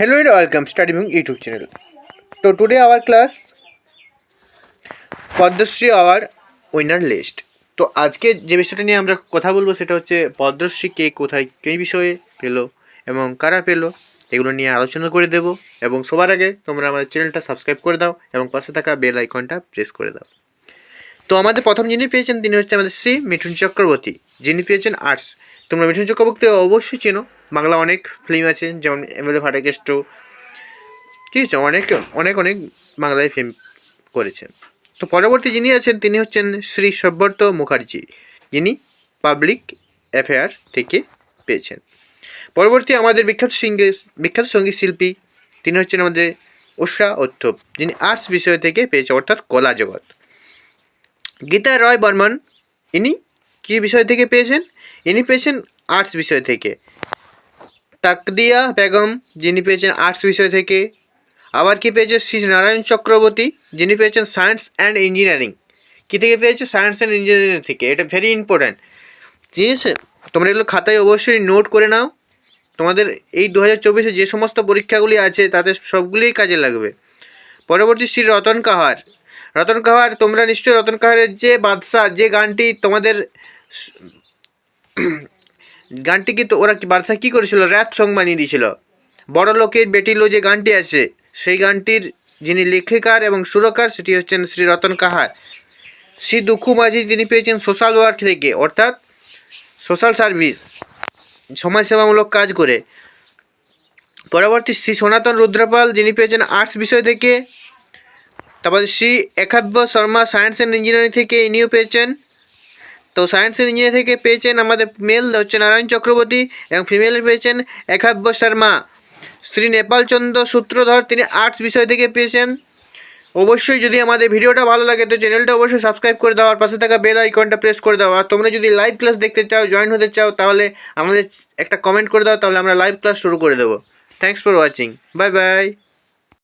Hello and welcome Studying YouTube channel. So today our class Padma Shri award winner list. তো আজকে যে বিষয়টা নিয়ে আমরা কথা বলবো সেটা হচ্ছে পদ্মশ্রী কে কোথায় কী বিষয়ে পেলো এবং কারা পেলো এগুলো নিয়ে আলোচনা করে দেব। এবং সবার আগে তোমরা আমাদের চ্যানেলটা সাবস্ক্রাইব করে দাও এবং পাশে থাকা বেল আইকনটা প্রেস করে দাও। তো আমাদের প্রথম যিনি পেয়েছেন তিনি হচ্ছে আমাদের শ্রী মিঠুন চক্রবর্তী, যিনি পেয়েছেন আর্টস। তোমরা মিঠুন চক্রবর্তী অবশ্যই চেনো, বাংলা অনেক ফিল্ম আছে যেমন এমএলএ ফাটাকেষ্ট, ঠিক আছে, অনেক অনেক অনেক বাংলায় ফিল্ম করেছেন। তো পরবর্তী যিনি আছেন তিনি হচ্ছেন শ্রী সব্যর্ত মুখার্জি, যিনি পাবলিক অ্যাফেয়ার থেকে পেয়েছেন। পরবর্তী আমাদের বিখ্যাত সঙ্গীত শিল্পী তিনি হচ্ছেন আমাদের উষা উত্থপ, যিনি আর্টস বিষয় থেকে পেয়েছেন, অর্থাৎ কলা জগৎ। গীতা রয় বর্মন, ইনি কী বিষয় থেকে পেয়েছেন? ইনি পেয়েছেন আর্টস বিষয় থেকে। তাকদিয়া বেগম, যিনি পেয়েছেন আর্টস বিষয় থেকে। আবার কি পেয়েছে? শ্রী নারায়ণ চক্রবর্তী, যিনি পেয়েছেন সায়েন্স অ্যান্ড ইঞ্জিনিয়ারিং। কী থেকে পেয়েছে? সায়েন্স অ্যান্ড ইঞ্জিনিয়ারিং থেকে। এটা ভেরি ইম্পর্ট্যান্ট, ঠিক আছে? তোমরা এগুলো খাতায় অবশ্যই নোট করে নাও। তোমাদের এই 2024-এ যে সমস্ত পরীক্ষাগুলি আছে তাতে সবগুলিই কাজে লাগবে। পরবর্তী শ্রী রতন কাহার। রতন কাহার, তোমরা নিশ্চয়ই রতন কাহারের যে বাদশা, যে গানটি তোমাদের গানটি কিন্তু ওরা বাদশা কী করেছিল? র্যাপ সং বানিয়ে দিয়েছিল। বড় লোকের বেটিলো যে গানটি আছে সেই গানটির যিনি লেখিকার এবং সুরকার সেটি হচ্ছেন শ্রী রতন কাহার। শ্রী দুঃখু মাঝি, যিনি পেয়েছেন সোশ্যাল ওয়ার্ক থেকে, অর্থাৎ সোশ্যাল সার্ভিস, সমাজসেবামূলক কাজ করে। পরবর্তী শ্রী সনাতন রুদ্রপাল, যিনি পেয়েছেন আর্টস বিষয় থেকে। তারপর Shri Ekabya Sharma science and engineering থেকে, ইনিও পেয়েছেন। তো সায়েন্স অ্যান্ড ইঞ্জিনিয়ারিং থেকে পেয়েছেন আমাদের মেল হচ্ছে নারায়ণ চক্রবর্তী এবং ফিমেল পেয়েছেন একাব্য শর্মা। শ্রী নেপালচন্দ্র সূত্রধর, তিনি আর্টস বিষয় থেকে পেয়েছেন। অবশ্যই যদি আমাদের ভিডিওটা ভালো লাগে তো চ্যানেলটা অবশ্যই সাবস্ক্রাইব করে দাও আর পাশে থাকা বেল আইকনটা প্রেস করে দাও। আর তোমরা যদি লাইভ ক্লাস দেখতে চাও, জয়েন হতে চাও, তাহলে আমাদের একটা কমেন্ট করে দাও, তাহলে আমরা লাইভ ক্লাস শুরু করে দেবো। Thanks for watching, bye bye.